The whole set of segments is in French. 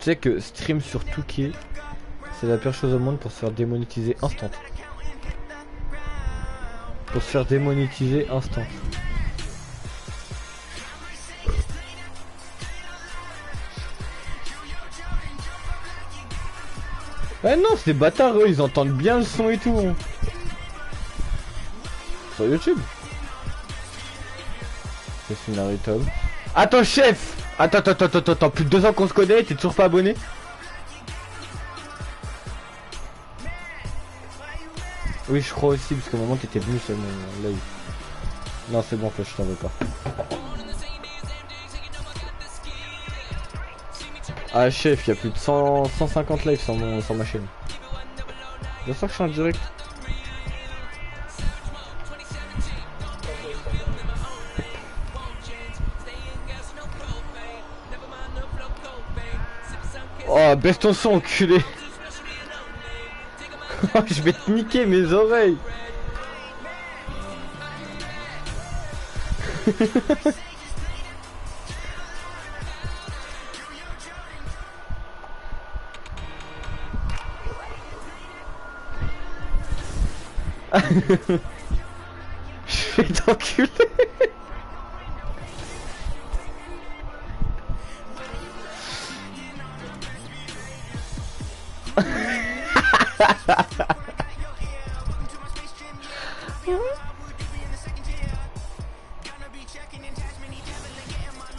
Tu sais que stream sur Touquet, c'est la pire chose au monde pour se faire démonétiser instant. Pour se faire démonétiser instant. Eh non, c'est des bâtards, eux, ils entendent bien le son et tout. Hein. Sur YouTube. C'est une Naruto. Attends, chef! Attends, plus de 2 ans qu'on se connaît, t'es toujours pas abonné? Oui, je crois aussi, parce qu'au moment t'étais venu sur mon live. Non, c'est bon, en fait, je t'en veux pas. Ah, chef, il y a plus de 150 lives sur ma chaîne. Bien sûr que je suis en direct. Oh, baisse ton son, enculé. Je vais te niquer mes oreilles. Je vais t'enculer.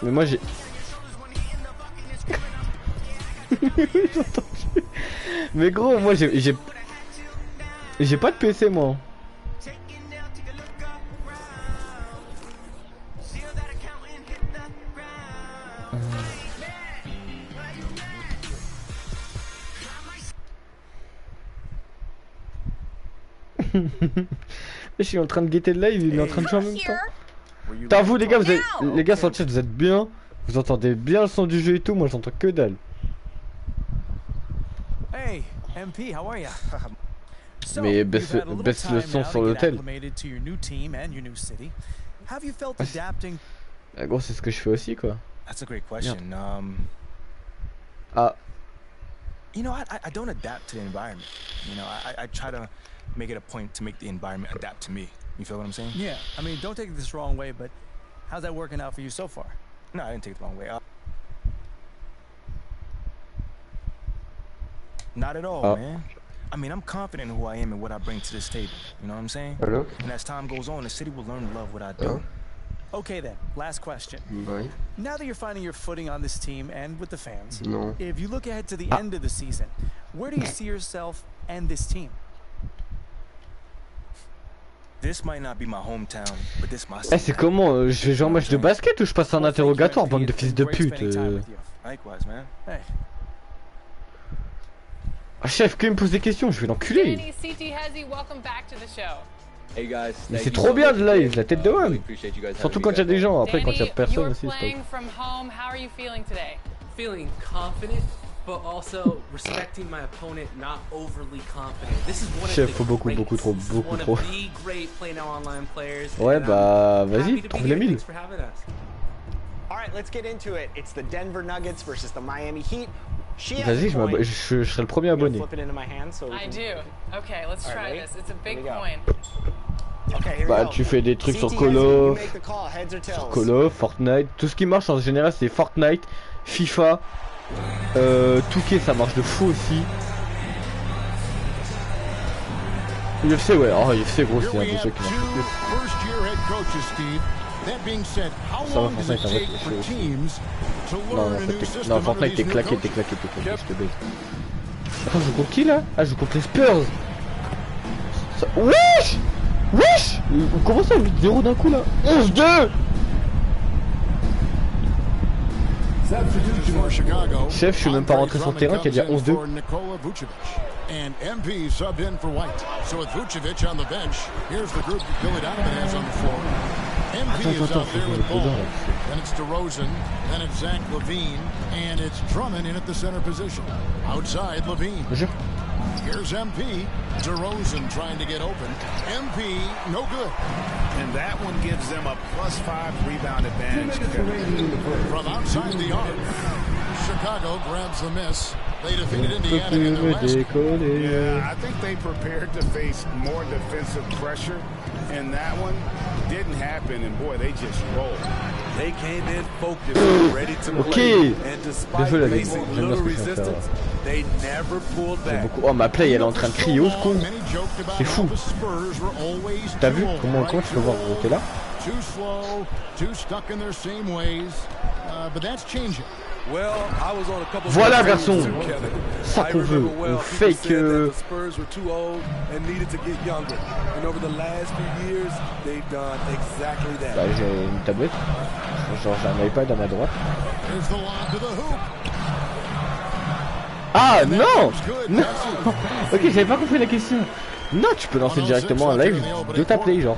Mais moi j'ai... Mais gros, moi j'ai pas de PC moi. Je suis en train de guetter le live, il est en train de jouer en même temps. T'as vous les gars, les gars sur le chat, vous êtes bien. Vous entendez bien le son du jeu et tout, moi j'entends que dalle. Hey, MP, how are ya? Mais baisse le son sur l'hôtel. Ah gros, c'est ce que je fais aussi quoi. That's a great question. Ah. You know, I don't adapt to the environment. You know, I try to make it a point to make the environment adapt to me. You feel what I'm saying? Yeah. I mean, don't take this the wrong way, but how's that working out for you so far? No, I didn't take it the wrong way. Not at all, man. I mean, I'm confident in who I am and what I bring to this table. You know what I'm saying? Hello? And as time goes on, the city will learn to love what I do. Hello? Okay then, last question. Oui. Now that you're finding your footing on this team and with the fans, Non. if you look ahead to the end of the season, where do you see yourself and this team? This might not be my hometown, but this my Eh, c'est comment je vais jouer un match de basket ou je passe un interrogatoire, bande de fils de pute Likewise, man. Hey. Ah chef, quand il me pose des questions, je vais l'enculer. Mais c'est trop bien de live, la tête de homme. Surtout quand il y a des gens, après quand il y a personne aussi. Feeling confident, but also respecting my opponent, not overly confident. This is one of Chef, the faut beaucoup trop. Ouais, bah vas-y, trouve les 1000. Alright, let's get into it. It's the Denver Nuggets versus the Miami Heat. Vas-y, je serai le premier abonné. I do. Okay, let's try this. It's a big coin. Bah tu fais des trucs sur Call of, Fortnite, tout ce qui marche en général c'est Fortnite, FIFA, Touquet ça marche de fou aussi. UFC ouais, oh UFC gros c'est un des jeux qui marche le plus. Ça va Fortnite en vrai c'est chaud. Non Fortnite t'es claqué, je te baise. Attends je joue contre qui là? Ah je joue contre les Spurs. Wesh! Wesh! Comment ça 8-0 d'un coup là? 11-2! Chef, je suis même pas rentré sur le terrain qu'il y a déjà 11-2. And MP subbed in for White. So with Vucevic on the bench, here's the group Billy Donovan has on the floor. MP is out there with the ball. Then it's DeRozan, then it's Zach LaVine, and it's Drummond in at the center position. Outside LaVine. Here's MP. DeRozan trying to get open. MP, no good. And that one gives them a +5 rebound advantage. From outside the arc, Chicago grabs the miss. They defeated Indiana in their last. Yeah, I think they prepared to face more defensive pressure, and that one didn't happen. And boy, they just rolled. They came in focused, ready to play, and despite facing little resistance, they never pulled back. Oh, ma play, elle est en train de crier au secours. C'est fou. T'as vu comment tu peux voir t'es là? Too slow, too stuck in their same ways, but that's changing. Voilà garçon, ça qu'on veut, on fake bah, j'ai une tablette, genre j'ai un iPad à ma droite. Ah non, non. Ok, j'avais pas compris la question. Non, tu peux lancer directement un live de ta play genre.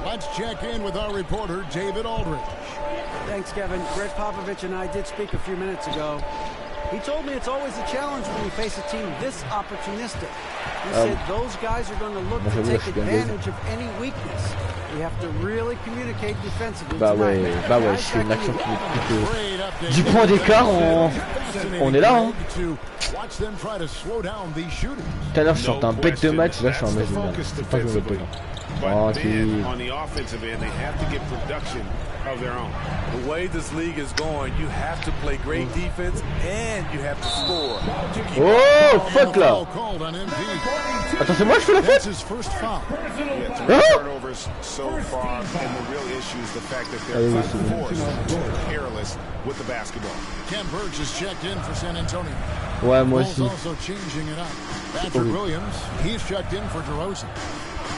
Let's check in with our reporter, David Aldridge. Thanks, Kevin. Greg Popovich and I did speak a few minutes ago. He told me it's always a challenge when you face a team this opportunistic. He said those guys are going to look to take advantage of any weakness. We have to really communicate defensively. Bah ouais, je fais une action qui met 10 points d'écart, on est là hein. Tout à l'heure je sortais un bec de match, là je suis en match de merde. C'est pas jouer le bec. Tranquille. The way this league is going, you have to play great defense and you have to score. Oh, fuck là. Attends, c'est moi je fais la faute. Ouais, moi aussi.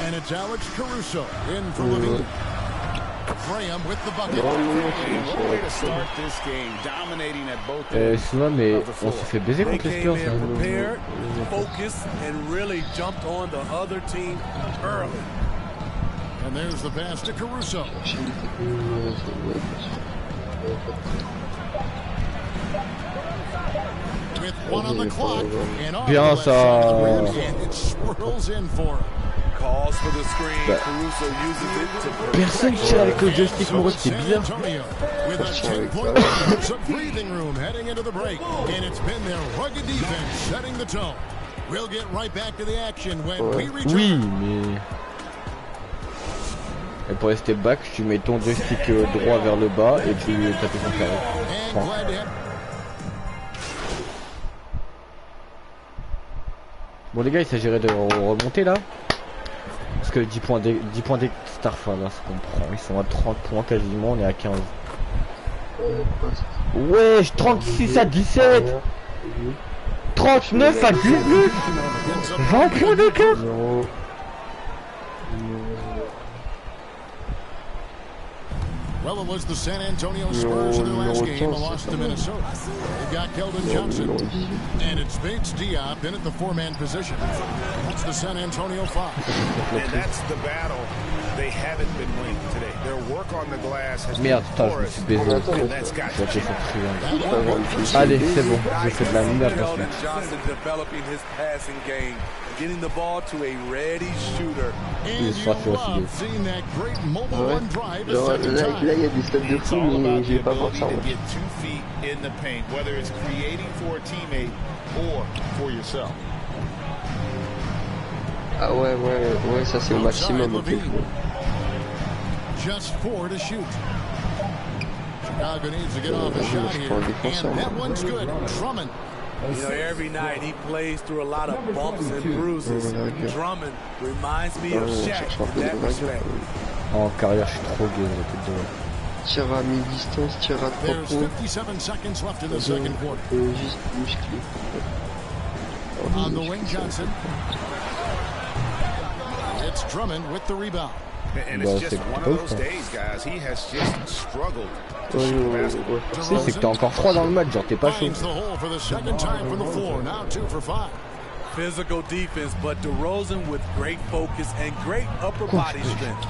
And it's Alex Caruso in for Levine. Graham with the bucket. Way to start this game, dominating at both ends. Excuse-moi, mais on se fait baiser contre les Spurs. Prepared, focused, and really jumped on the other team early. And there's the pass to Caruso. With one on the clock, and bien ça. It swirls in for him. Bah, personne tire avec le joystick Moreau, c'est bizarre. Oui, mais... Et pour rester back, tu mets ton joystick droit vers le bas et tu tapes ton carré. Bon les gars, il s'agirait de remonter là. Parce que 10 points des Starfall, là, ça comprend. Ils sont à 30 points quasiment, on est à 15. Wesh, 36 à 17. 39 à 18. 20 points d'écart. Well, it was the San Antonio Spurs in their last game, a loss to Minnesota. They've got Keldon Johnson, and it's Bates Diop in at the four-man position. That's the San Antonio Five. And that's the battle they haven't been winning today. Their work on the glass has Merde, putain, je me suis baisé. Allez, c'est bon, j'ai fait de la merde dans ce match. Getting the ball to a ready shooter. Il sera fait aussi bien. Là, il y a des stats de fou, mais je vais pas voir ça. Ah ouais, ça c'est au maximum. Okay. Just 4 to shoot. Chicago needs to get off a shot here, and that one's good. Drummond. You know, every night he plays through a lot of bumps and bruises. Drummond reminds me of Shaq in that respect. En carrière, je suis trop gay, la tête de l'autre. Tir à mi-distance, tir à 3 points. Juste musclé. On the wing, Johnson. It's Drummond with the rebound. And it's just one of those days, guys. He has just struggled. Tu sais, c'est que t'es encore froid dans le match, genre t'es pas chaud. Physical defense, but DeRozan with great focus and great upper body strength.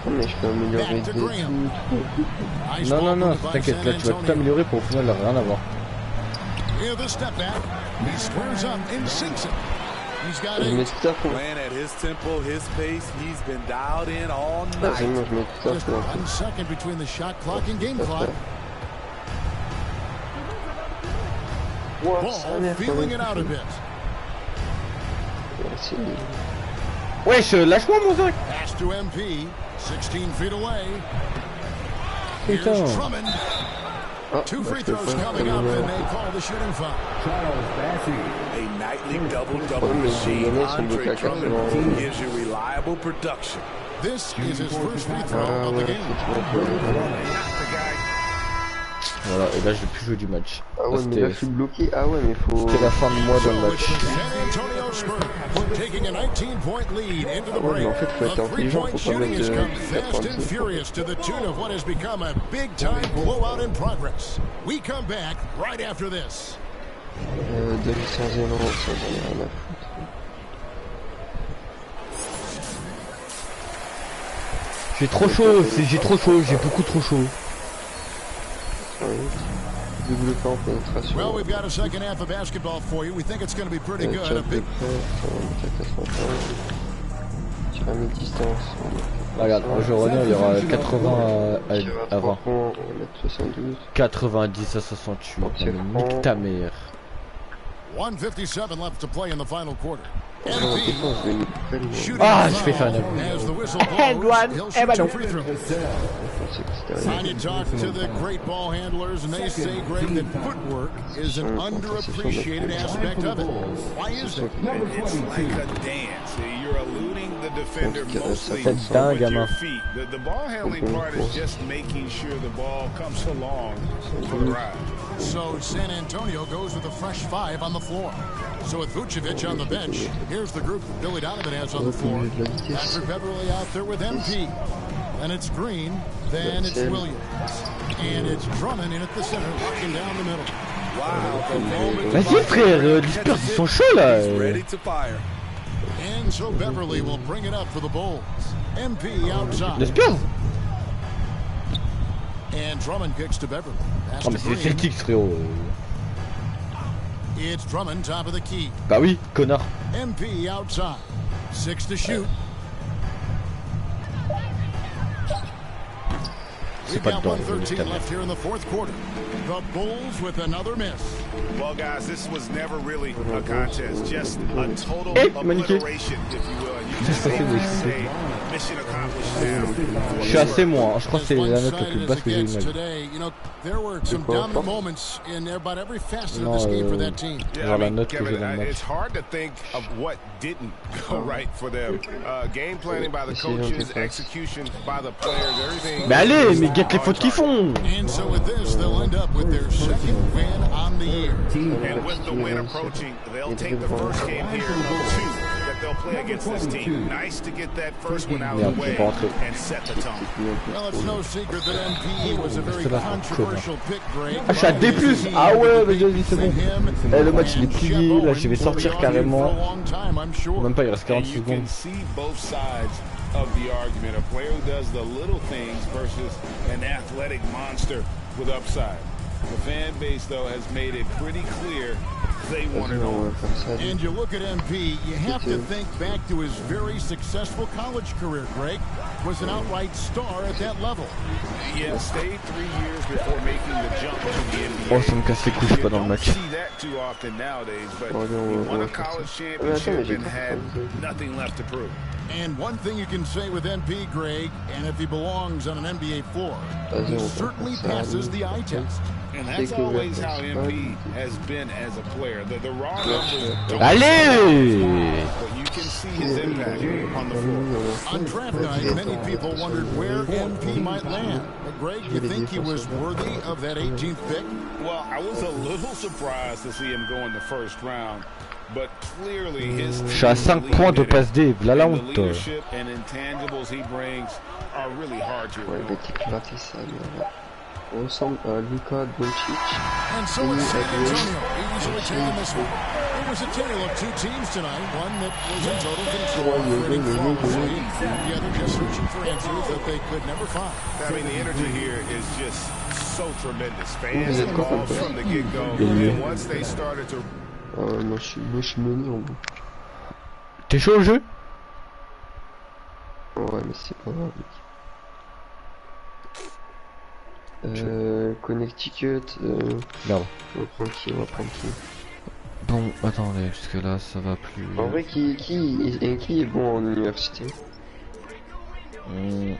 Mais je peux améliorer des Non, t'inquiète, là tu vas tout améliorer pour au final rien avoir. He's got Je mets 8. tout à fond. Playing at his tempo, his pace. He's been dialed in all night. Vas-y, je mets tout à Just fond. 1 second between the shot clock and game clock. Ball feeling it out a bit. Wesh, lâche-moi mon sac. Pass to MP, 16 feet away. Here's Putain. Drummond. 2 free throws coming up, and they call the shooting foul. A nightly double-double machine. Andre Drummond gives you reliable production. This is his first free throw of the game. Voilà, et là je vais plus jouer du match. Ah ouais, mais là je suis bloqué. Ah ouais, mais faut. C'était la fin de mois dans le match. Taking a 19-point lead into the Ouais, mais en break. fait, faut être The intelligent, three-point faut pas shooting has mettre come fast and furious to the tune of what has become a big-time blowout in progress. We come back right after this. De licence 0, ça j'en ai rien à foutre. J'ai trop chaud, j'ai trop chaud, j'ai beaucoup trop chaud. Double pas en pénétration. Well, we've got a second half of basketball for you. We think it's going to be pretty good. A big... Tir à mi-distance. Regarde, en jeu revenir, il y aura 80 avant. 72. 90 à 68. Nique ta mère. 1:57 left to play in the final quarter. Ah, je fais faire un Tiny talk to the great ball handlers, and they say, Greg, that footwork is an underappreciated aspect of it. Why is that? It's like a dance. You're eluding the defender mostly C'est dingue, with your gamin. feet. The ball handling part is just making sure the ball comes along for the ride. So San Antonio goes with a fresh 5 on the floor. So with Vucevic on the bench, here's the group that Billy Donovan has on the floor. Patrick Beverly out there with MP. Then it's Green, then it's Williams. And it's Drummond in at the center, locking down the middle. Wow, the moment. Vas-y frère, les Spurs ils sont chauds là. Ready to fire. And so Beverly will bring it up for the Bulls. MP Les outside. Spurs. And Drummond kicks to Beverly. Pass Oh mais to c'est les Green. Celtics frérot. It's Drummond, top of the key. Bah oui, connard. MP outside. 6 to shoot. We've pas got dedans, 1:13 left here in the fourth quarter. The Bulls with another miss. Well, guys, this was never really a contest, just a total magnifique. obliteration, if you will. You just say mission accomplished now. Je suis assez moins, je crois que c'est la note la plus basse que j'ai eu de ma vie. Today, you know, there were some dominant moments in about every facet of this game for that team. Genre la note que j'ai dans le match. It's hard to think of what didn't go right for them. Game planning by the coaches, execution by the players, everything. Mais allez, mais guette les fautes qu'ils font. And so with this, they'll end up with their second win on the year. And with the win approaching, they'll take the first game here of 2 that they'll play against this team. Nice to get that first one out of the way and set the tone. Well, it's no secret that MP was a very controversial pick, Greg. Ah, je suis à D+. Ah ouais, mais j'ai dit c'est bon. Eh, le match il est plié, là je vais sortir carrément. Même pas, il reste 40 secondes. Of the argument, a player who does the little things versus an athletic monster with upside. The fan base, though, has made it pretty clear they want it all. And you look at MP, you have to think back to his very successful college career, Greg. Was an outright star at that level. Yeah, stayed 3 years before making the jump to the NBA. Oh, ça me casse les couilles, je suis pas dans le match. You don't see that too often nowadays, but he won a college championship and had nothing left to prove. And one thing you can say with MP, Greg, and if he belongs on an NBA floor, he certainly passes the eye test. And that's always how MP has been as a player. The raw numbers don't. Allez! But you can see his impact on the floor. On draft night, many people wondered where MP might land. But Greg, you think he was worthy of that 18th pick? Well, I was a little surprised to see him go in the first round. But clearly his Je suis à 5 points de passe D, là la honte. leadership and intangibles he brings are really hard to ignore. On ressemble à Luka Doncic. And so it's San Antonio easily taking this one. It was a tale of 2 teams tonight, one that was in total control, winning flawlessly, the other just searching for answers that they could never find. I mean, the energy here is just so tremendous. Fans involved from the get-go, and once they started to... Moi je suis mené en bout. T'es chaud au jeu? Ouais, mais c'est pas grave. Connecticut. Merde. On va prendre qui? On va prendre qui? Bon, attendez, jusque là ça va plus. En vrai, qui est bon en université? Ouais,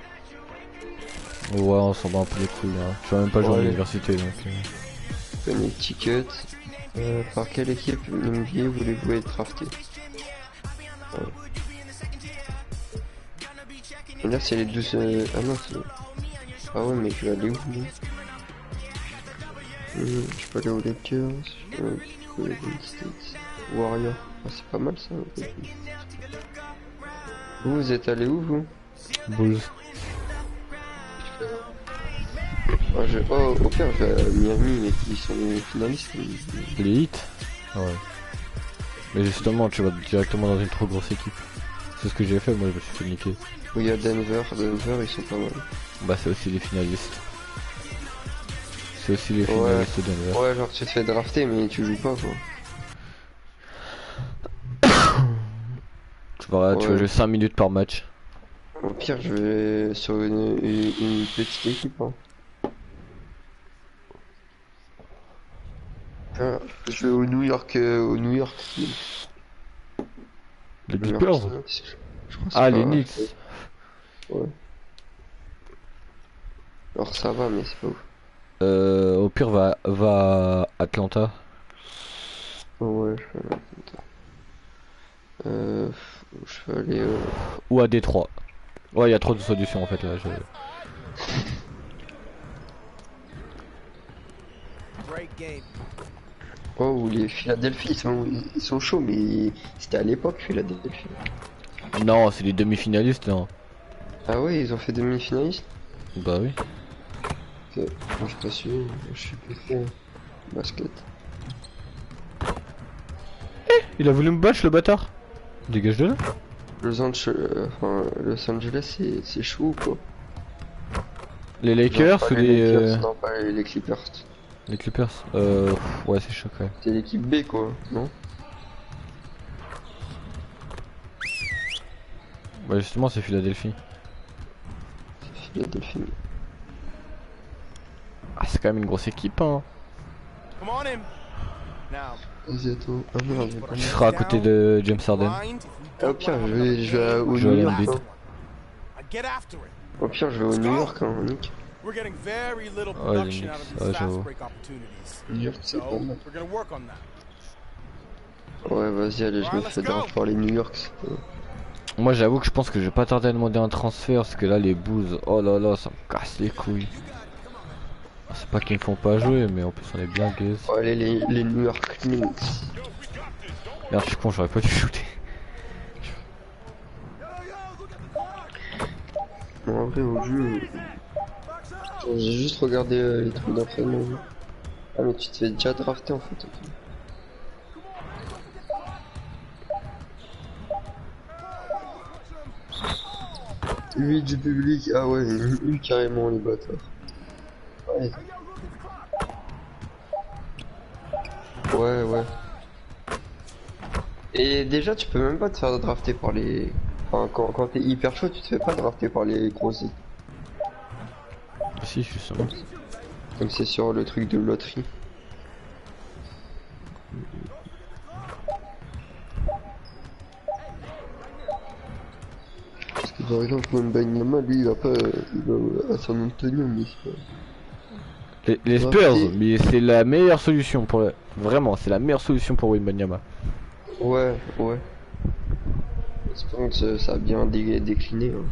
on s'en bat un peu les couilles. Hein. Je suis même pas joué à l'université donc. Connecticut. Par quelle équipe NBA voulez-vous être drafté? Là c'est les 12... Ah non c'est... Ah ouais mais je vais aller où? Je peux aller aux Lakers, je peux aller aux States. Warrior. Ah c'est pas mal ça. Vous êtes allé où vous? Bulls. Oh, au pire je vais à Miami mais ils sont finalistes. Les hits? Ouais. Mais justement tu vas directement dans une trop grosse équipe. C'est ce que j'ai fait, moi je me suis fait niquer. Oui, il y a Denver, ils sont pas mal. Bah c'est aussi les finalistes. C'est aussi les finalistes de Denver. Ouais, genre tu te fais drafter mais tu joues pas quoi. Tu vas jouer 5 minutes par match. Au pire je vais sur une petite équipe hein. Je vais au New York Les Clippers. Ah les Knicks. Ouais. Alors ça va mais c'est pas ouf. Au pire va à Atlanta. Ouais je vais à Atlanta. Je vais aller ou à Détroit. Ouais il y a trop de solutions en fait là. Oh ou les Philadelphie ils sont chauds mais c'était à l'époque Philadelphie. Non c'est les demi-finalistes non. Ah ouais ils ont fait demi-finaliste. Bah oui. Ok, moi je t'assure, je suis plus fait basket. Il a voulu me battre le bâtard. Dégage de là. Los Angeles c'est chaud quoi. Les Lakers ou les... Non pas les Clippers. Les Clippers ouais c'est chaud quand même. C'est l'équipe B quoi, non? Bah justement c'est Philadelphie. C'est Philadelphie. Ah c'est quand même une grosse équipe hein. Vas-y attends, ah merde, Tu seras à côté de James Harden. Au pire je vais au New York hein. Au pire je vais au New York hein Nick. Ouais les Knicks, ouais j'avoue. New York c'est pas mal. Ouais vas-y allez je me fais draft par les New York. Moi j'avoue que je pense que je vais pas tarder à demander un transfert parce que là les Bulls, oh là là ça me casse les couilles. C'est pas qu'ils me font pas jouer mais en plus on est bien gays. Oh, allez les New York Knicks. Merde je suis con j'aurais pas dû shooter. En vrai au jeu... J'ai juste regardé les trucs d'entraînement. Ah mais tu te fais déjà drafter en fait. Oui du public, ah ouais, carrément les bâtards. Ouais. Ouais. Et déjà tu peux même pas te faire drafter par les... Enfin quand t'es hyper chaud tu te fais pas drafter par les grosses. Si justement. Comme c'est sur le truc de loterie. Parce que par exemple Wembanyama lui il va à San Antonio mais c'est pas... Les Spurs, mais c'est la meilleure solution pour le... Vraiment c'est la meilleure solution pour Wembanyama. Ouais. J'espère que ça a bien décliné hein.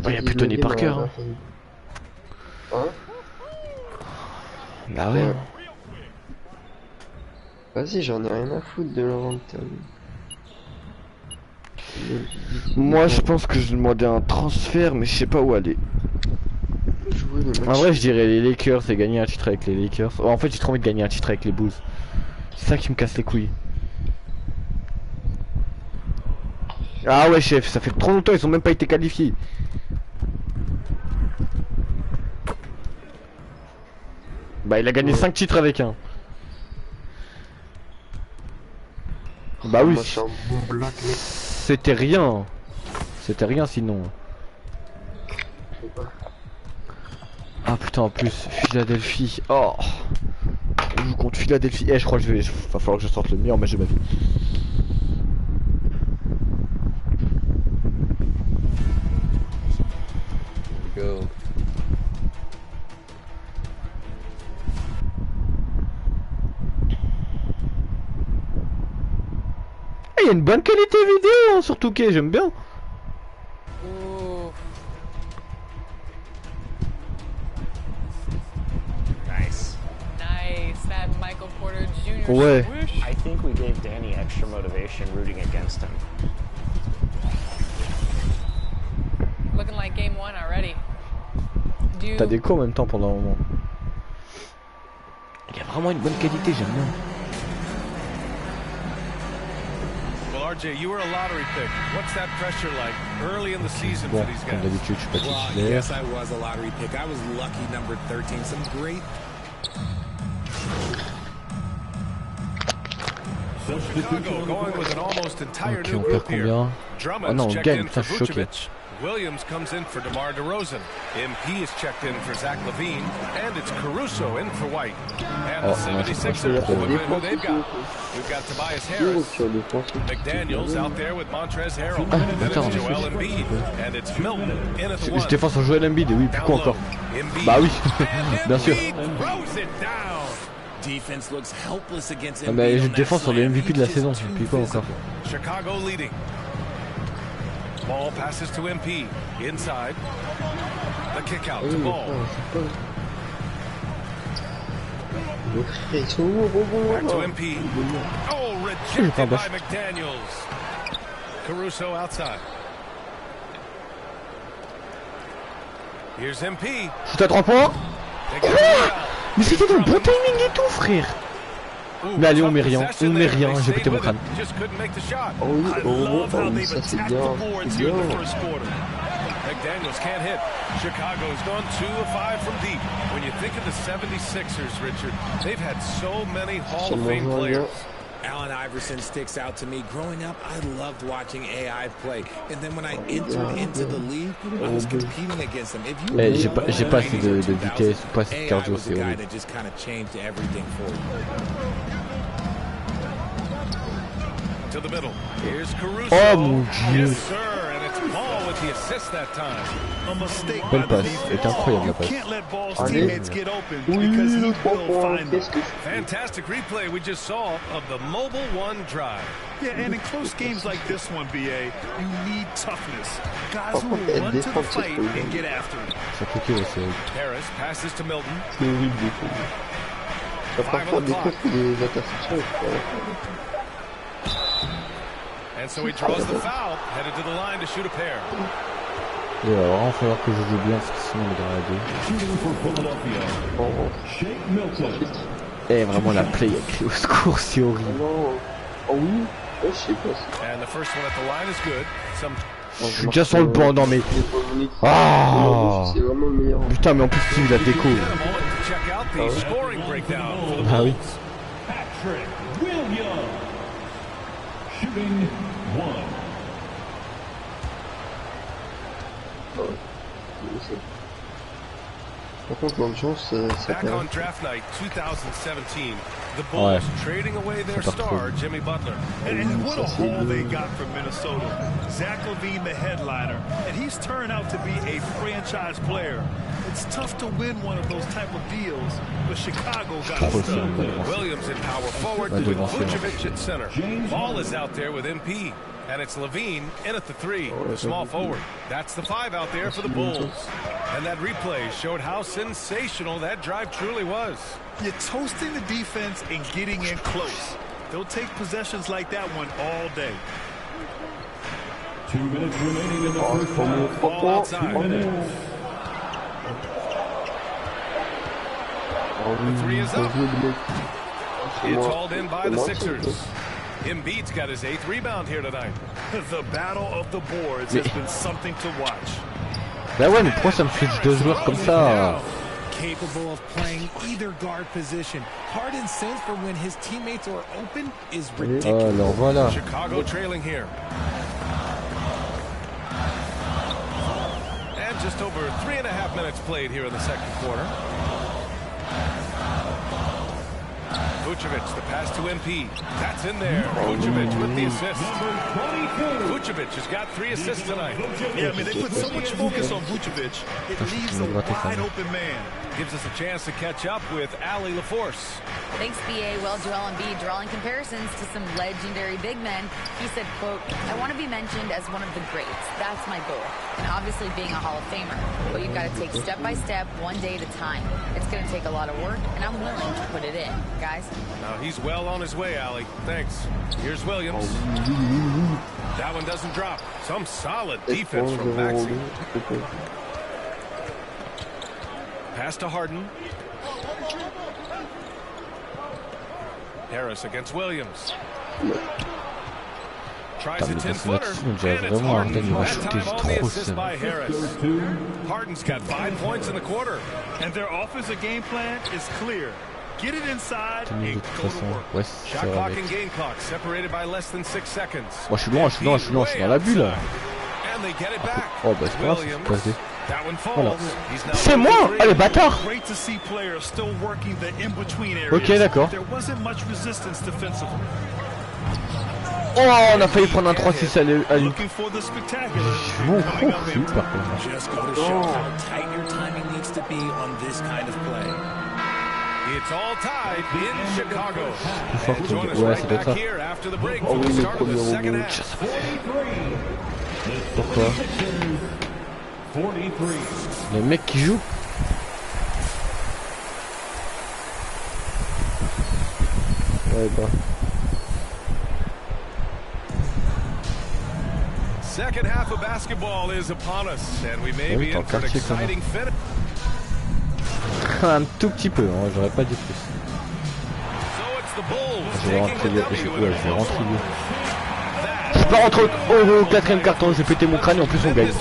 Bah y'a plus Tony Parker hein. Bah ouais. Vas-y j'en ai rien à foutre de l'inventaire. Moi je pense que je demandais un transfert mais je sais pas où aller. En vrai je dirais les Lakers et gagner un titre avec les Lakers. Oh, en fait j'ai trop envie de gagner un titre avec les Bulls. C'est ça qui me casse les couilles. Ah ouais chef, ça fait trop longtemps ils ont même pas été qualifiés. Bah il a gagné 5 titres avec un. Bah oui, Moi, je suis un bon black, mec. c'était rien. C'était rien sinon. Ah putain, en plus, Philadelphie. Oh, on joue contre Philadelphie. Eh, je crois que va falloir que je sorte le meilleur match de ma vie. Go. Il y a une bonne qualité vidéo hein, sur Touquet, j'aime bien. Nice. Nice. That Michael Porter Jr. Ouais. I think we gave Danny extra motivation rooting against him. Looking like game one already. T'as des coups en même temps pendant un moment. Il y a vraiment une bonne qualité, j'aime bien. RJ, you were a lottery pick. What's that pressure like early in the season for these guys? Comme d'habitude, je suis pas titulaire. Yes, I was a lottery pick. I was lucky number 13. Some great. So Chicago going with an almost entire Ok, new on perd group here. combien? Ah non, on Drummond's checked gagne, in putain, for je suis choqué. Vucevic. Williams comes in for DeMar DeRozan. MP is checked in for Zach LaVine, and it's Caruso in for White. And the 76ers, who they've got. We've got Tobias Harris. McDaniels out there with Montrezl Harrell. And it's Joel Embiid. And it's Milton in at the one. Je défends sur Joel Embiid, oui, pourquoi encore? Bah oui, bien sûr. Defense looks helpless against Ah bah je défends sur les MVP de la saison, puis quoi encore? Chicago leading. Ball passes to MP. Inside. The kick out to Ball. Back to MP. Oh, rejected by McDaniels. Caruso outside. Here's MP. Shoot à 3 points. Mais c'était un bon timing et tout, frère. Mais allez, on met rien, j'ai pété mon crâne. Oh oui, ça c'est bien. McDaniels can't hit. Chicago's gone 2 of 5 from deep. When you think of the 76ers, Richard, they've had so many Hall of Fame players. Allen Iverson sticks out to me. Growing up, I loved watching AI play. And then when I entered into the league, I was competing against them. If you j'ai pas assez de vitesse, pas assez de cardio, c'est horrible. that just kind of changed everything for you. To the middle. Here's Caruso. Oh mon dieu. Yes, sir. And it's Ball with the assist that time. A mistake Belle by the passe, defense. est incroyable la passe. Can't let Ball's teammates get open because he will find them. Fantastic replay we just saw of the Mobile One drive. Yeah, and in close games like this one, BA, you need toughness. Guys who will run to the fight and get after it. Ça fait que c'est horrible. Harris passes to Milton. C'est horrible des fois. Parfois des fois c'est des interceptions. And so he draws the foul, headed to the line to shoot a pair. Il va vraiment falloir que je joue bien, parce que sinon on est dans la 2. Eh vraiment la play a crié au secours, c'est horrible. Oh oui, je sais pas. And the first one at the line is good. Je suis déjà sur le banc, non mais... Ah putain mais en plus Steve la déco. Ah oui. Par contre l'ambiance ça Back on draft night 2017, the Bulls trading away their star Jimmy Butler. And what a haul they got from Minnesota. Zach LaVine, the headliner, and he's turned out to be a franchise player. It's tough to win one of those type of deals, but Chicago got it done. Williams in power forward with Vucevic at center. Ball is out there with MP. And it's LaVine in at the 3, the small forward. That's the 5 out there for the Bulls. And that replay showed how sensational that drive truly was. You're toasting the defense and getting in close. They'll take possessions like that one all day. 2 minutes remaining in the first half. Ball outside. The 3 is up. It's hauled in by the Sixers. Embiid's got his 8th rebound here tonight. The battle of the boards has been something to watch. Bah ouais mais pourquoi ça me switch 2 joueurs comme ça? capable of playing either guard position. Harden's sense for when his teammates are open is ridiculous. Alors voilà. Chicago trailing here. And just over 3.5 minutes played here in the second quarter. Vucevic, the pass to MP. That's in there. Vucevic with the assist. Vucevic has got 3 assists tonight. Yeah, I mean, they put so much focus on Vucevic. It leaves a wide open man. Gives us a chance to catch up with Ali LaForce. Thanks, BA. Well, Joel Embiid drawing comparisons to some legendary big men. He said, quote, I want to be mentioned as one of the greats. That's my goal. And obviously being a Hall of Famer. But you've got to take step by step, one day at a time. It's going to take a lot of work, and I'm willing to put it in. Guys? Now he's well on his way, Ali. Thanks. Here's Williams. That one doesn't drop. Some solid defense from Maxey. Pass to Harden. Harris against Williams. Tries a 10-footer, and it's Harden. That time on the assist by Harris. Harden's got 5 points in the quarter. And their offensive game plan is clear. Get it inside and go to work. Shot clock and game clock separated by less than 6 seconds. Moi je suis loin, je suis dans la bulle. And they get it back. Oh bah c'est pas grave, c'est passé. Voilà. C'est moi! Allez, bâtard! Ok, d'accord. Oh, on a failli prendre un 3-6 à lui. Je m'en fous, par contre. It's all tied in Chicago. Ouais, c'est peut-être ça. Oh oui, le premier rebond. Pourquoi? Les mecs qui jouent. Ouais, bah. Second half of basketball is upon us, and we may be in for an exciting finish. Un tout petit peu, hein, j'aurais pas dit plus. Je vais rentrer lieu. Je peux rentrer au 4ème carton, je vais péter mon crâne et en plus on gagne.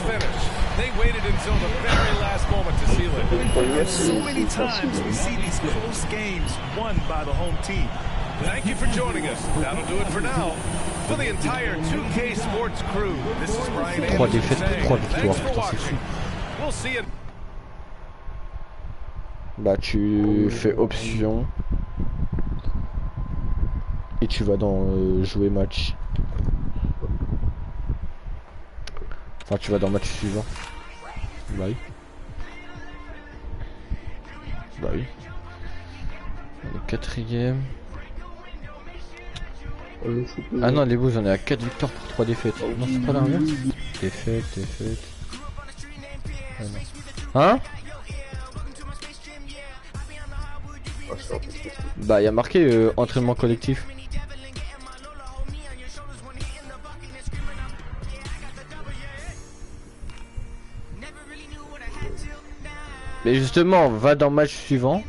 Thank you for joining us. That'll do it for now. For the entire 2K Sports crew, this is Brian. 3 défaites, 3 victoires, putain c'est fou. We'll see you. Bah tu fais option et tu vas dans jouer match. Enfin tu vas dans match suivant. Bah oui. Bah oui. Le 4ème. Ah non les Bulls on est à 4 victoires pour 3 défaites. Non c'est pas l'inverse. Défaite. Ah, non. Hein? Bah il y a marqué entraînement collectif. Mais justement va dans match suivant.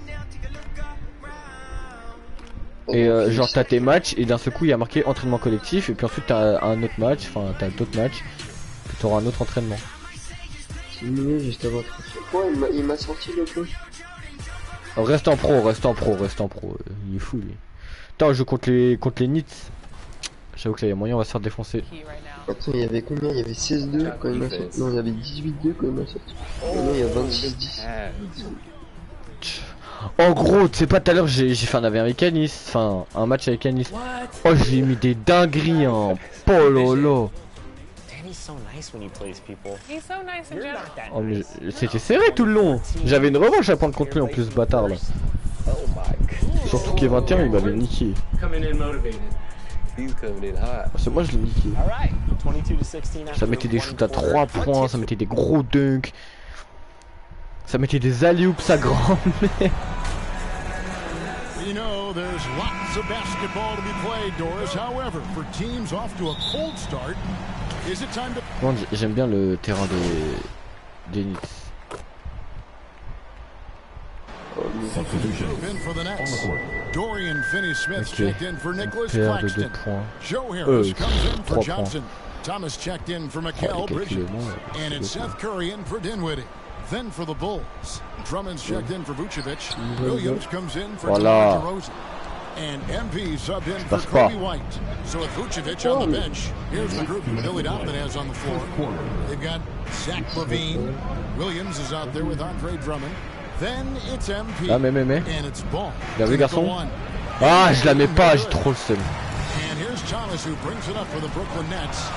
Et genre t'as tes matchs et d'un seul coup il y a marqué entraînement collectif et puis ensuite t'as un autre match, enfin t'as d'autres matchs, puis t'auras un autre entraînement. C'est mieux juste avant. Pourquoi il m'a sorti le peu? Reste en pro, il est fou lui. Attends je joue contre les Nits. J'avoue que là il y a moyen on va se faire défoncer. Attends il y avait combien? Il y avait 16-2 quand il m'a sorti. Non il y avait 18-2 quand il m'a sorti. Non il y a 26-10. En gros, tu sais pas tout à l'heure j'ai fait un avec un Nice, enfin un match avec un Nice. Oh j'ai mis des dingueries en pololo. Oh mais c'était serré tout le long. J'avais une revanche à prendre contre lui en plus ce bâtard là. Surtout qu'il est 21 il m'avait niqué. C'est moi je l'ai niqué. Ça mettait des shoots à 3 points, ça mettait des gros dunks. Ça mettait des alley-oops à grand-mère. You know, there's lots of basketball to be played, Doris. However, for teams off to a cold start, is it time to... J'aime bien le terrain des Knicks. Dorian Finney-Smith checked in for Nicholas Claxton. Joe 3 Harris comes in for points. Johnson. Thomas checked in for Mikal Bridges. And it's Seth Curry in for Dinwiddie. Then for the Bulls, Drummond's checked in for Vucevic. Williams comes in for Voilà. DeRozan. And MP subbed in for Kobe White. So with Vucevic on the bench, here's the group Billy Donovan has on the floor. They've got Zach LaVine. Williams is out there with Andre Drummond. Then it's MP. Ah, mais. And it's Ball. Bien vu, garçon. Ah, je la mets pas, j'ai trop le seum. And here's Thomas who brings it up for the Brooklyn Nets.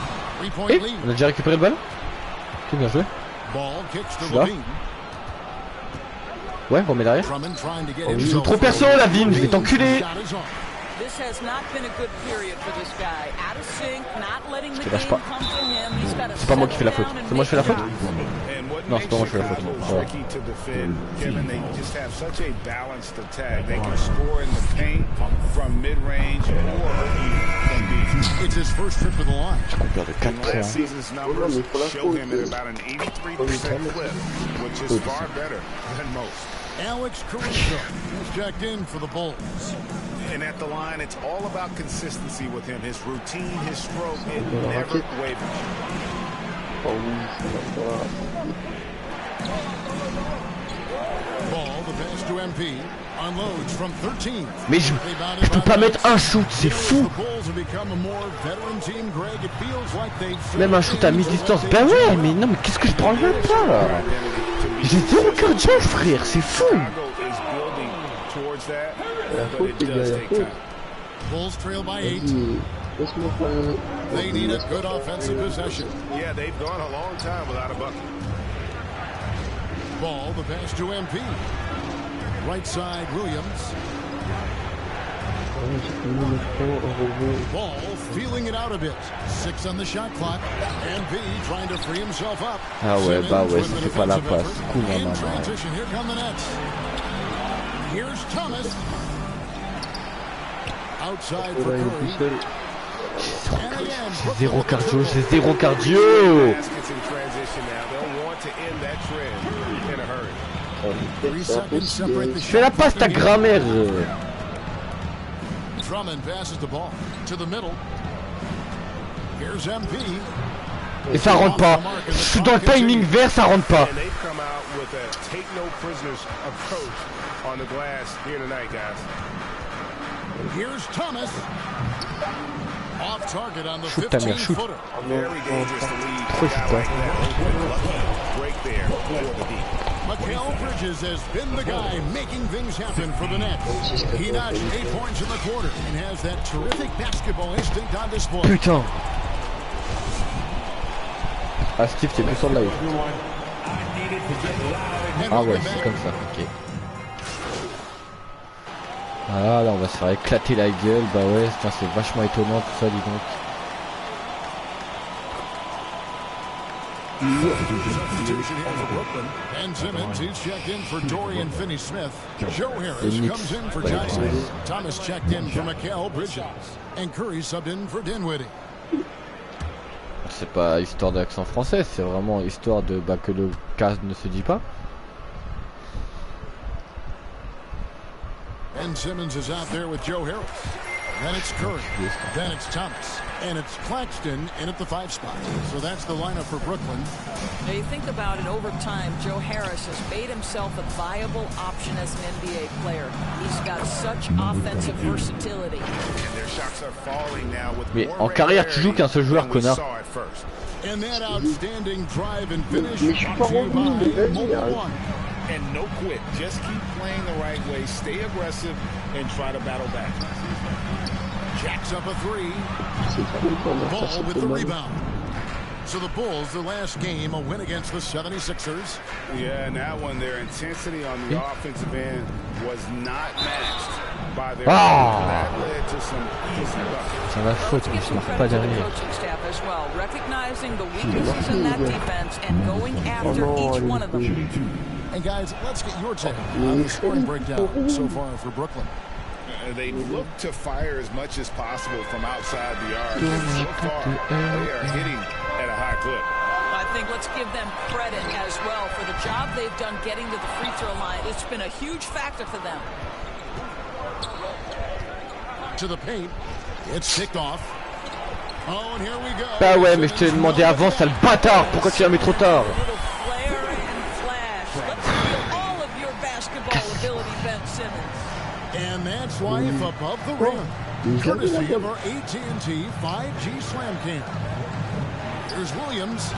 Eh, on a déjà récupéré le ballon. Ok, bien joué. Ball kicks to Là. LaVine. Ouais, remets derrière. Je joue trop perso, Lavine, je vais t'enculer. This has not been a good period for this guy. Out of sync, not letting the Je te lâche game pas. come to him. He's got to C'est pas moi qui fais la faute. C'est moi qui fais la faute? Non, c'est pas moi qui fais la faute. Tricky to defend. Kevin, they just have such a balanced attack. They can score in the paint from mid-range or from deep. It's his first trip to the line. Last season's numbers show him at about an 83% clip, which is far better than most. Alex Caruso is checked in for the Bulls. And at the line, it's all about consistency with him. His routine, his stroke, it never wavers. Ball, the pass to MP. Unloads from 13. Mais je peux pas mettre un shoot, c'est fou. Même un shoot à mi-distance. Bah ouais, mais non, mais qu'est-ce que je prends même pas là? J'ai 0 cardio, frère, c'est fou. Bulls trail by 8. They need a good offensive possession. Yeah, they've gone a long time without a bucket. Ball, the pass to MP. Right side, Williams. Ball feeling it out a bit. 6 on the shot clock. MP trying to free himself up. Ah ouais, bah ouais, ça fait pas la passe. Cool, maman. Here come the Nets. Here's Thomas. Outside for Curry. J'ai 0 cardio, j'ai 0 cardio. Fais la passe, ta grammaire. Drummond passes the ball to the middle. Here's MP. Et ça rentre pas. Je suis dans le timing vert, ça rentre pas. Here's Thomas. Off target on the Shoot ta mère, shoot. Trop Mikal Bridges has been the guy making things happen for the Nets. He notched 8 points in the quarter and has that terrific basketball instinct on display. Putain. Ah, Steve, t'es plus sur le live. Ah ouais, c'est comme ça, ok. Ah là, on va se faire éclater la gueule. Bah ouais, c'est vachement étonnant tout ça, dis donc. Ben Simmons, he's checked in for Dorian Finney-Smith. Joe Harris comes in for Johnson. Thomas checked in for Mikal Bridges. And Curry subbed in for Dinwiddie. C'est pas histoire d'accent français, c'est vraiment histoire de que le cas ne se dit pas. Ben Simmons is out there with Joe Harris. Then it's Curry. Then it's Thomas. And it's Claxton in at the 5 spot. So that's the lineup for Brooklyn. Now you think about it, over time, Joe Harris has made himself a viable option as an NBA player. He's got such offensive versatility. Mais en carrière, tu joues qu'un seul joueur, connard. And that outstanding drive and finish brought to you by Mobile One. And no quit. Just keep playing the right way. Stay aggressive and try to battle back. Jacks up a 3. Ball with the rebound. So the Bulls, their last game, a win against the 76ers. Yeah, and that one, their intensity on the offensive end was not matched by their that led to some easy buckets. C'est ma faute, mais je marque pas derrière. As well, recognizing the weaknesses in that defense and going after each one of them. And guys, let's get your take on the scoring breakdown so far for Brooklyn. They look to fire as much as possible from outside the arc. And so far, they are hitting at a high clip. I think let's give them credit as well for the job they've done getting to the free throw line. It's been a huge factor for them. To the paint, it's kicked off. Oh, and here we go. Bah ouais, mais je t'ai demandé avant, sale bâtard. Pourquoi tu l'as mis trop tard? And that's life above the rim, courtesy of our AT&T 5G Slam Cam. Here's Williams,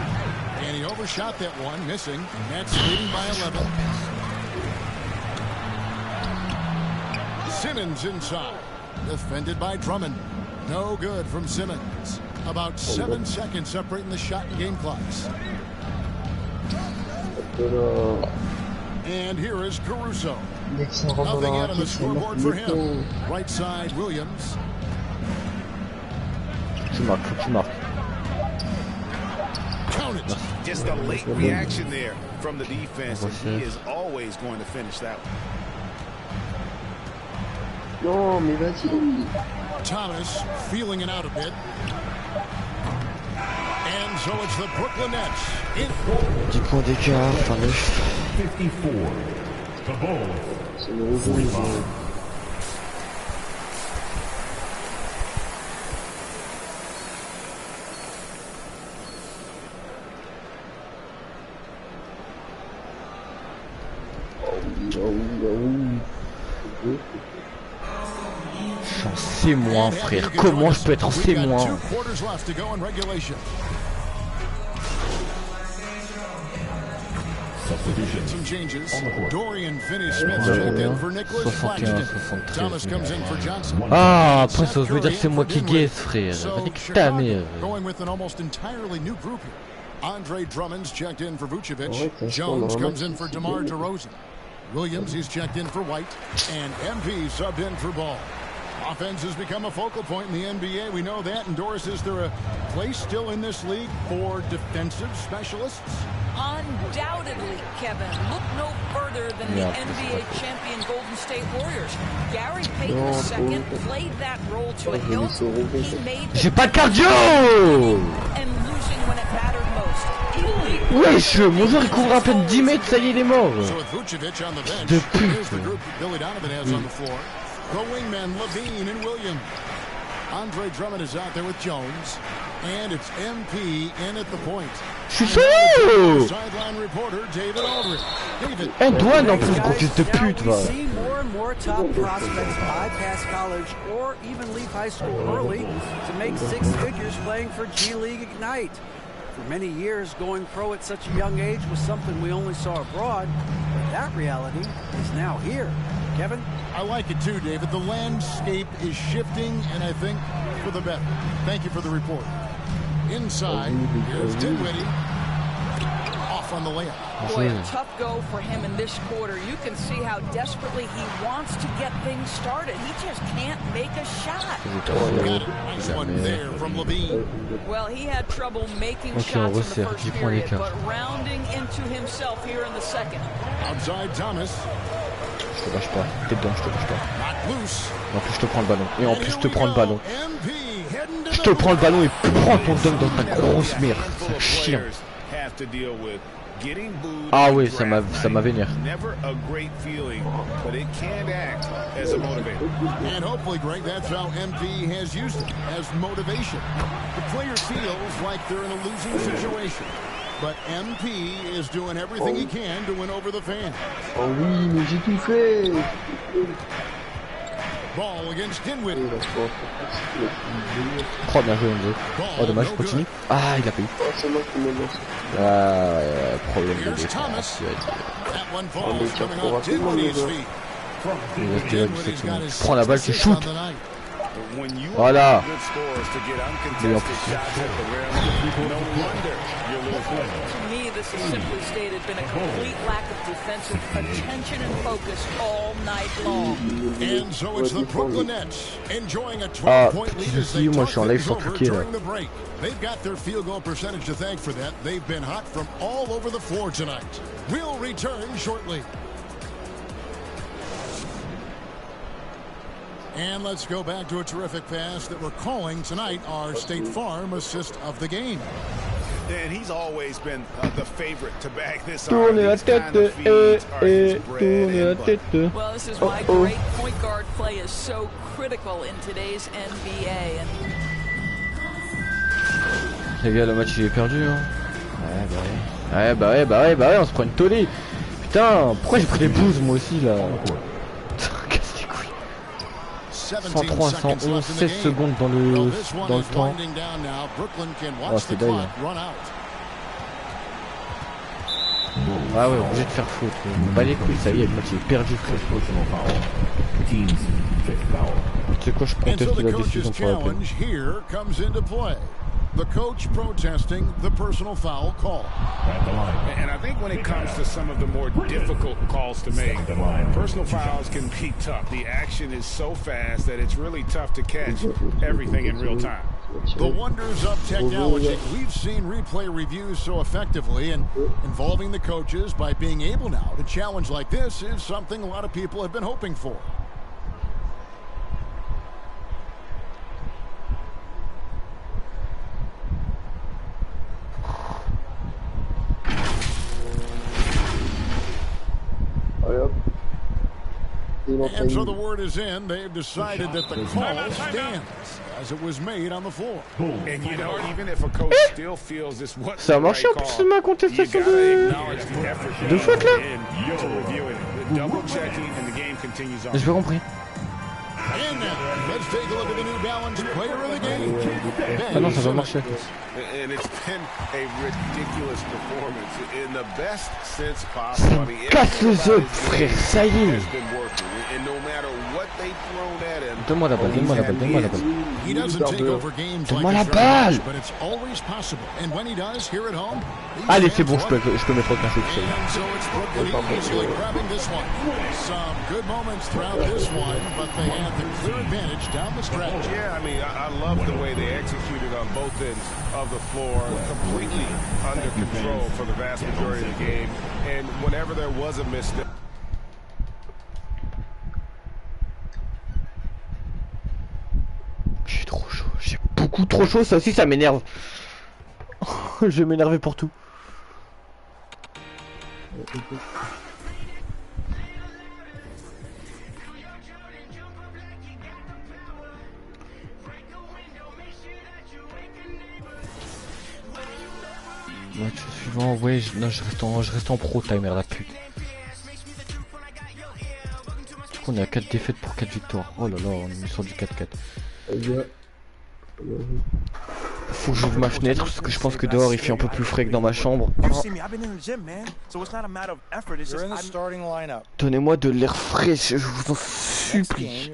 and he overshot that one, missing. Nets leading by 11. Simmons inside, defended by Drummond. No good from Simmons. About 7 seconds separating the shot and game clocks. And here is Caruso. Nothing yet on the scoreboard for him. Right side, Williams. Count it. Just a late reaction there from the defense, and he is always going to finish that one. Non, mais vas-y. Thomas feeling it out a bit. And so it's the Brooklyn Nets. 10 points d'écart, enfin 9. 54. The ball. C'est le rebond. En C-, frère. Comment je peux être en C-? Some changes. Dorian Finney-Smith checked in for Nicholas Claxton. Thomas comes in for Johnson. Ah, après ça veut dire que c'est moi qui guesse, frère. Ta mère. Going with an almost entirely new group here. Andre Drummond's checked in for Vucevic. Jones comes in for DeMar DeRozan. Williams is checked in for White, and MP subbed in for Ball. Offense has become a focal point in the NBA. We know that. And Doris, is there a place still in this league for defensive specialists? Undoubtedly, Kevin. Look no further than the NBA champion Golden State Warriors. Gary Payton II played that role to a hilt. He made J'ai pas de cardio! And losing when it mattered most. Wesh, mon joueur il couvre à peine 10 mètres, ça y est, il est mort. De pute. The wingmen, Levine and Williams. Andre Drummond is out there with Jones. And it's MP in at the point. Je suis chaud! Sideline reporter David Aldridge. David. Antoine en plus, gros fils de pute, va. We see more and more top prospects bypass college or even leave high school early to make 6 figures playing for G League Ignite. For many years, going pro at such a young age was something we only saw abroad, but that reality is now here. Kevin? I like it too, David. The landscape is shifting, and I think for the better. Thank you for the report. Inside, here's Dinwiddie. Off on the layup. Boy, a tough go for him in this quarter. You can see how desperately he wants to get things started. He just can't make a shot. Got a nice one there from Levine. Well, he had trouble making shots in the first period, but rounding into himself here in the second. Outside Thomas. Je te lâche pas, t'es dedans, je te lâche pas. En plus je te prends le ballon, et en plus je te prends le ballon. Je te prends le ballon et prends ton dunk dans ta grosse merde, c'est chiant. Ah oui, ça m'a vénère. And hopefully, Greg, that's how MP has used it as motivation. The player feels like they're in a losing situation. But MP is doing everything he can to win over the fans. Oh oui, mais j'ai tout fait. Ball against Dinwiddie. Oh, bien joué, Enzo. Oh, dommage, continue. Ah, il a payé. Ah, ouais, problème de défense. Tu prends la balle, tu shootes. Voilà. Mais en plus. To me, this has simply stated been a complete lack of defensive attention and focus all night long. And so it's the Brooklyn Nets enjoying a 12-point lead as they during the break. They've got their field goal percentage to thank for that. They've been hot from all over the floor tonight. We'll return shortly. And let's go back to a terrific pass that we're calling tonight our State Farm assist of the game. And he's always been the favorite to bag this Tourne la tête, tourne la tête. Well, this is why great point guard play is so critical in today's NBA. Les gars, le match il est perdu, hein. Ouais, bah ouais, on se prend une tollée. Putain, pourquoi j'ai pris des blues moi aussi là? 103, 111, 16 secondes dans le temps. Oh, c'est dingue. Ah ouais, obligé de faire faute. Bah les couilles, ça y est, moi j'ai perdu le faute. Tu sais quoi, je prends tester la décision pour la peine. The coach protesting the personal foul call. And I think when it comes to some of the more difficult calls to make, personal fouls can be tough. The action is so fast that it's really tough to catch everything in real time. The wonders of technology. We've seen replay reviews so effectively, and involving the coaches by being able now to challenge like this is something a lot of people have been hoping for. And so the word is in, they've decided that the call stands as it was made on the floor. And you know, even if a coach still feels this wasn't Ça a marché en plus ma contestation de faute là. J'ai pas compris. Ah non, ça va marcher. And it's been a ridiculous performance in the best sense possible. Casse les œufs, frère, ça y est. Donne-moi la balle, donne-moi la balle, donne-moi la balle. Donne-moi la balle. Allez, c'est bon, je peux mettre aucun chose. Yeah, I mean, I love the way they executed on both ends of the floor, completely under control for the vast majority of the game. And whenever there was a mistake. J'ai trop chaud, j'ai beaucoup trop chaud, ça aussi ça m'énerve. Je vais m'énerver pour tout. Match suivant, ouais, non, je reste en pro timer la pute. Du coup on est à 4 défaites pour 4 victoires. Oh là là, on est sur du 4-4. Faut que j'ouvre ma fenêtre parce que je pense que dehors il fait un peu plus frais que dans ma chambre. Donnez-moi de l'air frais, je vous en supplie.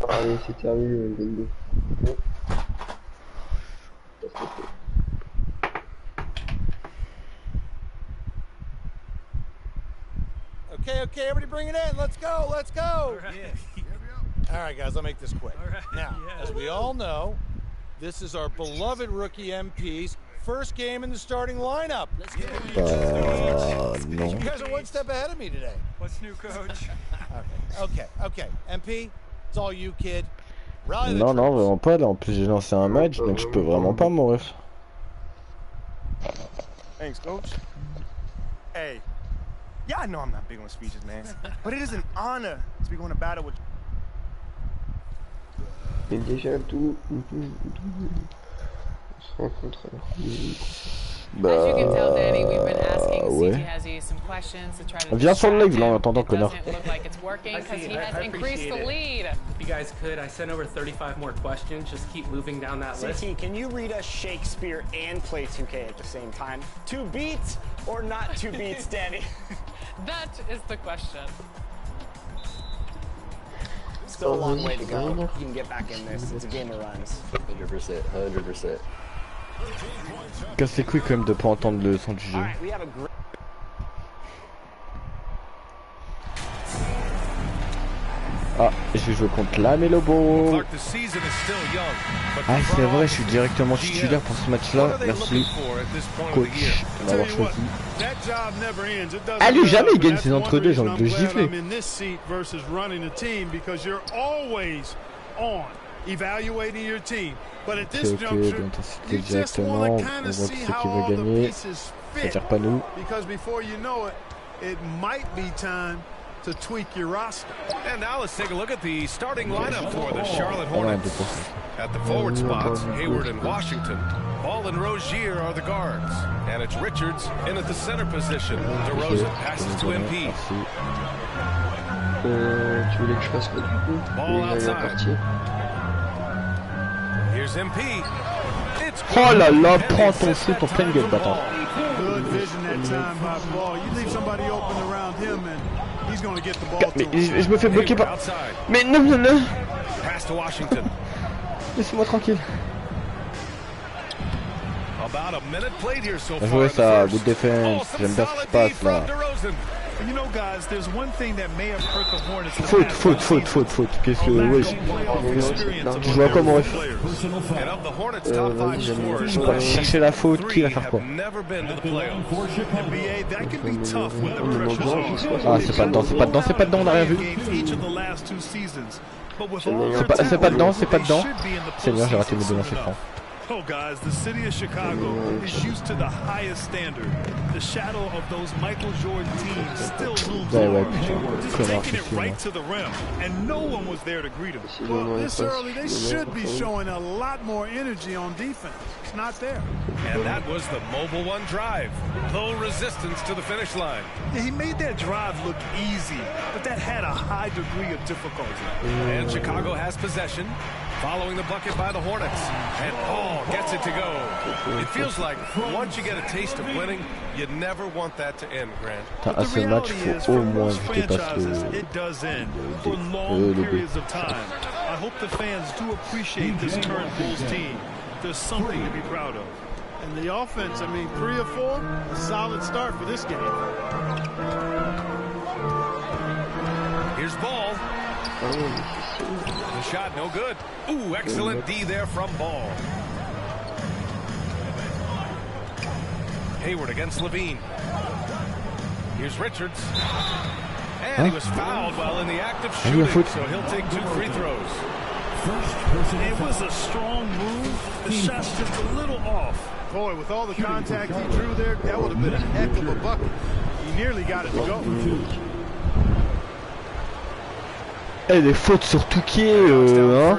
Allez, c'est terminé, bingo. Okay, everybody bring it in. Let's go, let's go. All right, all right guys, I'll make this quick. Right. Now, as we all know, this is our beloved rookie MP's first game in the starting lineup. Let's go. No. You guys are one step ahead of me today. What's new, coach? Okay. MP, it's all you, kid. Non, non, vraiment pas. Là, en plus, j'ai lancé un match, donc je peux vraiment pas, mon ref. Thanks, coach. Hey. Yeah, I know I'm not big on speeches, man. But it is an honor to be going to battle with Et déjà tout. On se rencontre alors. Ouais. Viens sur le live là en attendant, connard. If you guys could, I sent over 35 more questions. Just keep moving down that list. CT, can you read us Shakespeare and play 2K at the same time? 2 beats or not 2 beats, Danny? That is the question. Still a long way to go. You can get back in this. It's a game of runs. 100%, 100%. Casse les couilles quand même de pas entendre le son du jeu. Ah, je vais jouer contre la Mélobo. Ah, c'est vrai, je suis directement titulaire pour ce match-là. Merci, coach, de m'avoir choisi. Ah, lui, jamais il gagne ses entre-deux, j'ai envie de le gifler. Evaluating your team, but at this juncture, you just want to kind of see how all the pieces fit. Because before you know it, it might be time to tweak your roster. And now let's take a look at the starting lineup for the Charlotte Hornets. At the forward spots, Hayward and Washington. Ball and Rozier are the guards. And it's Richards in at the center position. DeRozan passes to MP. Tu voulais que je fasse quoi du coup? Ball outside. Here's MP. Oh là là, prends ton foot en pleine gueule, bâtard. Good vision that time by Ball. You leave somebody open around him and he's going to get the ball. Mais je me fais bloquer par... Mais non, non, non. Pass to Washington. Laissez-moi tranquille. About a minute played here so far. Jouer ça, good defense. J'aime bien ce qui se passe là. You know, guys, there's one thing that may have hurt the Hornets. Faute. Qu'est-ce que... Oui. Tu joues à quoi, mon ref? Je vais chercher la faute, qui va faire quoi? Ah, c'est pas dedans, on a rien vu. C'est pas dedans. Seigneur, j'ai raté mes deux lancers francs. Oh, guys, the city of Chicago is used to the highest standard. The shadow of those Michael Jordan teams still looms large. Just taking it right to the rim, and no one was there to greet him. Well, this early, they should be showing a lot more energy on defense. It's not there. And that was the Mobile One drive. Low resistance to the finish line. Yeah, he made that drive look easy, but that had a high degree of difficulty. And Chicago has possession. Following the bucket by the Hornets. And Paul gets it to go. It feels like once you get a taste of winning, you never want that to end, Grant. À ce match, faut au moins que je dépasse it does end for long periods of time. I hope the fans do appreciate this current Bulls team. There's something to be proud of. And the offense, I mean, 3 or 4, a solid start for this game. Here's Ball. The shot no good. Ooh, excellent D there from Ball. Hayward against Levine. Here's Richards. And he was fouled while in the act of shooting, so he'll take 2 free throws. It was a strong move. The shot's just a little off. Boy, with all the contact he drew there, that would have been a heck of a bucket. He nearly got it to go. Eh, les fautes sur Touquet, hein.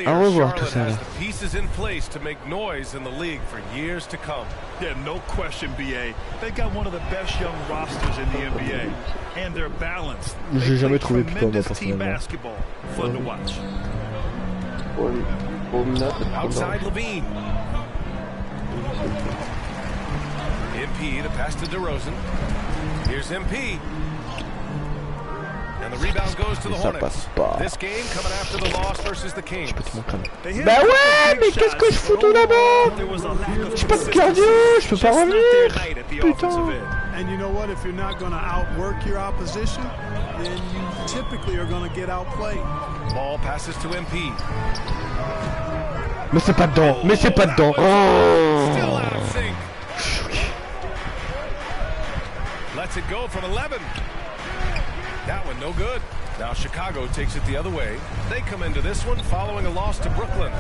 À revoir tout ça là. Pieces in place to make noise in the league for years to come. Yeah, no question, BA. They got one of the best young rosters in the NBA, and they're balanced. J'ai jamais trouvé plus comme moi personnellement. Basketball, fun to watch. Outside Levine. MP, the pass to DeRozan. Here's MP. And the rebound goes to the Hornets. This game coming after the loss versus the Kings. Bah ouais, mais qu'est-ce que je fous tout là-bas? J'ai pas de cardio, je peux pas revenir. Putain. And you know what? If you're not going to outwork your opposition, then you typically are going to get outplayed. Ball passes to MP. Mais c'est pas dedans, mais c'est pas dedans. Still out of sync. Lets it go from 11. That one no good. Now Chicago takes it the other way. They come into this one following a loss to Brooklyn.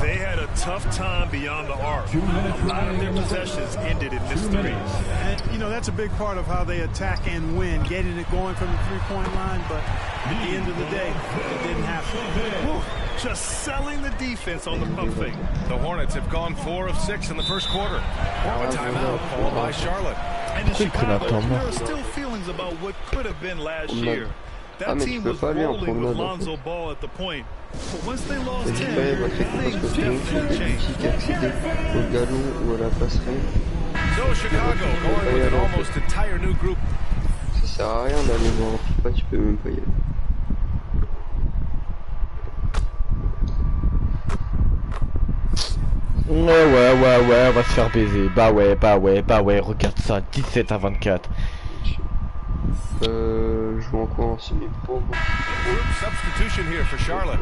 They had a tough time beyond the arc. A lot of their possessions ended in missed threes. And, you know, that's a big part of how they attack and win, getting it going from the three-point line, but at the end of the day, it didn't happen. Just selling the defense on the pump fake. The Hornets have gone 4 of 6 in the first quarter. Now a timeout called by Charlotte. And in Chicago, there are still feelings about what could have been last year. That team was rolling with Lonzo Ball at the point. But once they lost him, things definitely changed. So Chicago going with an almost entire new group. Ça sert à rien d'aller voir en FIFA, tu peux même pas y aller. Ouais, on va se faire baiser. Bah ouais, regarde ça, 17 à 24. Je joue en quoi en semi-pro? Substitution here for Charlotte.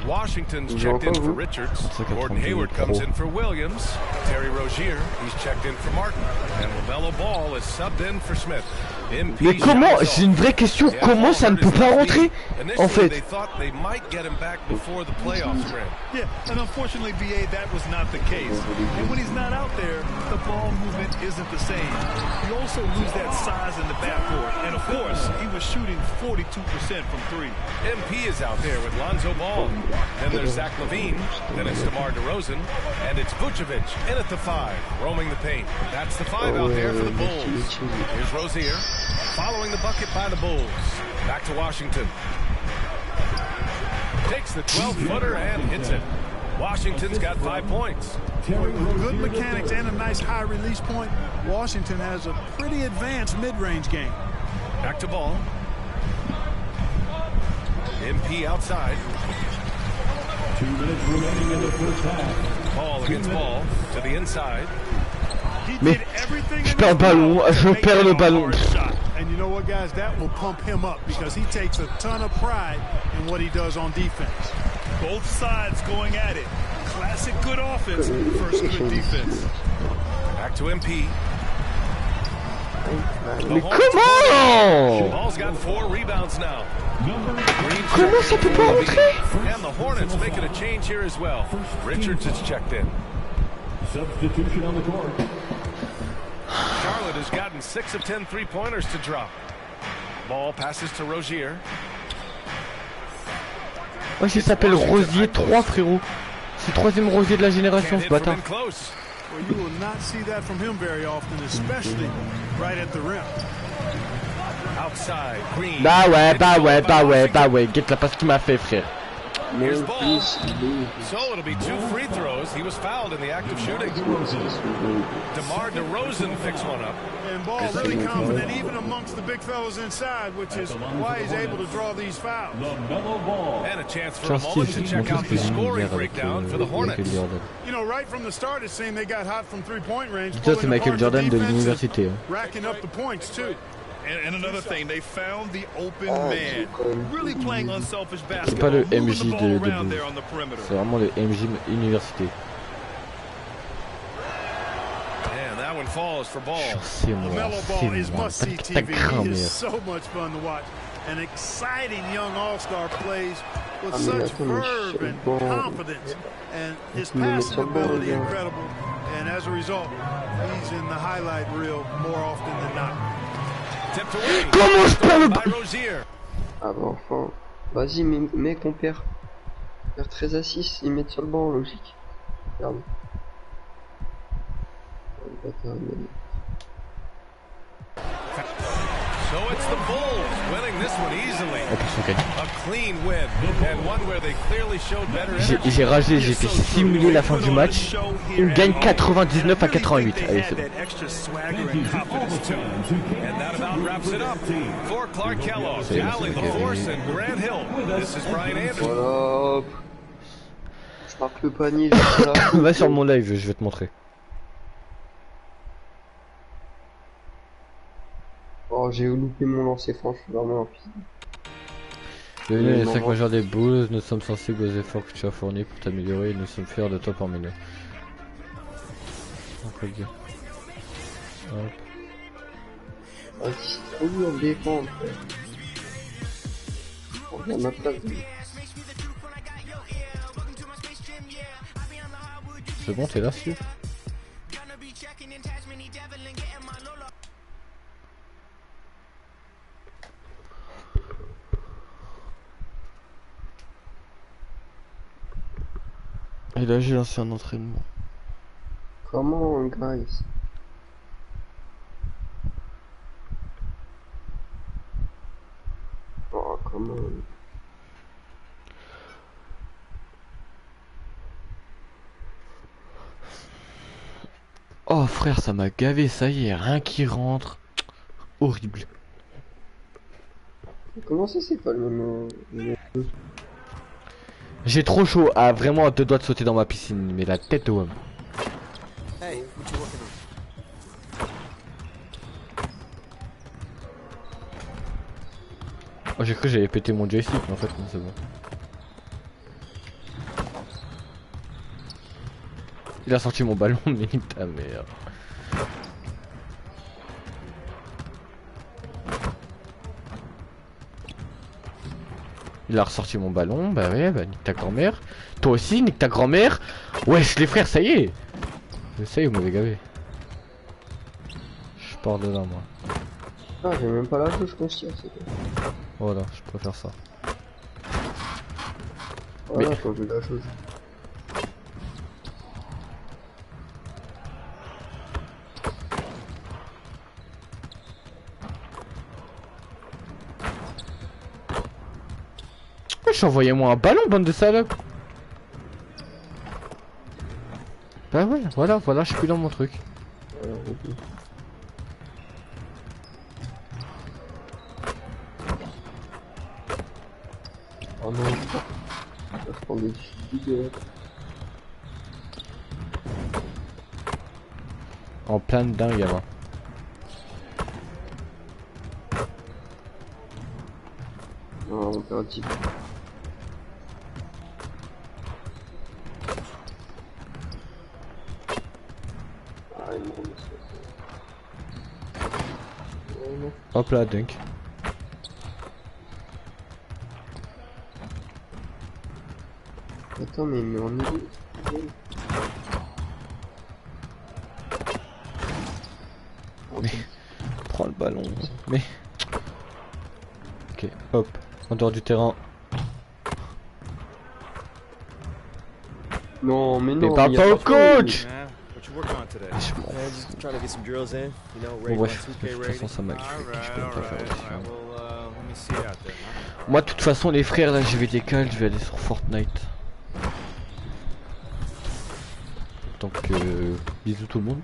Washington's checked in for Richards. Gordon Hayward comes in for Williams. Terry Rozier, he's checked in for Martin. And LaMelo Ball is subbed in for Smith. Mais comment, c'est une vraie question, comment ça ne peut pas rentrer en fait? Yeah, and unfortunately, BA, that was not the case. And when he's not out there, the ball movement isn't the same. The also lose that size in the backcourt. And of course, he was shooting 42% from three. MP is out there with Lonzo Ball. Then there's Zach LaVine. Then it's DeMar DeRozan. And it's Vucevic in at the 5, roaming the paint. That's the 5 out there for the Bulls. Here's Rozier, following the bucket by the Bulls. Back to Washington. Takes the 12-footer and hits it. Washington's got 5 points. With good mechanics and a nice high release point, Washington has a pretty advanced mid-range game. Back to Ball. MP outside. 2 minutes remaining in the first half. Ball against Ball to the inside. Mais je perds le ballon, je perds le ballon. And you know what, guys? That will pump him up because he takes a ton of pride in what he does on defense. Both sides going at it. Classic good offense versus good defense. Back to MP. Mais comment? Ball's got 4 rebounds now. Comment ça peut pas rentrer? And the Hornets making a change here as well. Richards is checked in. Substitution on the court. Charlotte has gotten 6 of 10 3-pointers to drop. Ball passes to Rozier. Ouais, il s'appelle Rosier 3, frérot. C'est le 3e Rosier de la génération, ce bâtard. Well, you will not see that from him very often, especially right at the rim. Outside, Green. Bah ouais, guette la passe qu'il m'a fait, frère. Here's Ball. So it'll be 2 free throws. He was fouled in the act of shooting. DeMar DeRozan picks one up. And Ball really confident even amongst the big fellas inside, which is why he's able to draw these fouls. And a chance for a moment to check out the scoring breakdown for the Hornets. You know, right from the start it seemed they got hot from 3-point range. Ça c'est Michael Jordan de l'université. Racking up the points too. And another thing, they found the open man. Really playing unselfish basketball. C'est pas le MJ de c'est vraiment le MJ université. And that one falls for Ball. C'est moi. T'as craint, mais so much fun to watch. An exciting young all-star plays with such verve and confidence, and his passing ability incredible. And as a result, he's in the highlight reel more often than not. Comment je perds le ballon? Ah bah enfin. Vas-y, mec, on perd. On perd 13 à 6, ils mettent sur le banc, logique. Regarde. So it's the Bulls winning this one easily. A clean win and one where they clearly showed better energy. J'ai ragé, j'ai fait simuler la fin du match. On gagne 99 à 88. Allez, c'est bon. And that about wraps it up. For Clark Kellogg, Allie LaForce and Grant Hill. This is Brian Anderson. Voilà. Je marque le panier. Va sur mon live, je vais te montrer. Oh, j'ai loupé mon lancer franc, je suis vraiment un pire. Bienvenue les 5 majeurs des Bulls, nous sommes sensibles aux efforts que tu as fournis pour t'améliorer et nous sommes fiers de toi parmi nous. On peut le dire. Ah, c'est trop dur de défendre. On vient à ma place. C'est bon, t'es là, Steve? Et là j'ai lancé un entraînement. Comment, guys? Oh, comment? Oh frère, ça m'a gavé, ça y est, rien qui rentre. Horrible. Comment ça c'est pas le même... J'ai trop chaud, à vraiment à 2 doigts de sauter dans ma piscine, mais la tête au homme. Hey, what you working on? Oh, j'ai cru que j'avais pété mon joystick, mais en fait non, c'est bon. Il a sorti mon ballon, mais ta mère. Il a ressorti mon ballon, bah ouais, bah nique ta grand-mère. Toi aussi, nique ta grand-mère. Wesh les frères, ça y est. Ça y est, vous m'avez gavé. Je pars de là moi. Ah j'ai même pas la touche consciente. Voilà, je préfère ça. Voilà, mais... changer la chose. Envoyez-moi un ballon, bande de salopes. Bah ouais, voilà, je suis plus dans mon truc. Oh non, je prends des vidéos. En plein dedans, gamin. Non, on perd un petit peu. Hop là, dunk. Attends, mais on est où? Mais prends le ballon. Mais ok, hop, en dehors du terrain. Non, mais non. Mais parle pas au coach. Bon bref, de toute façon ça m'a moi de toute façon les frères là je vais décaler, je vais aller sur Fortnite. Donc bisous tout le monde.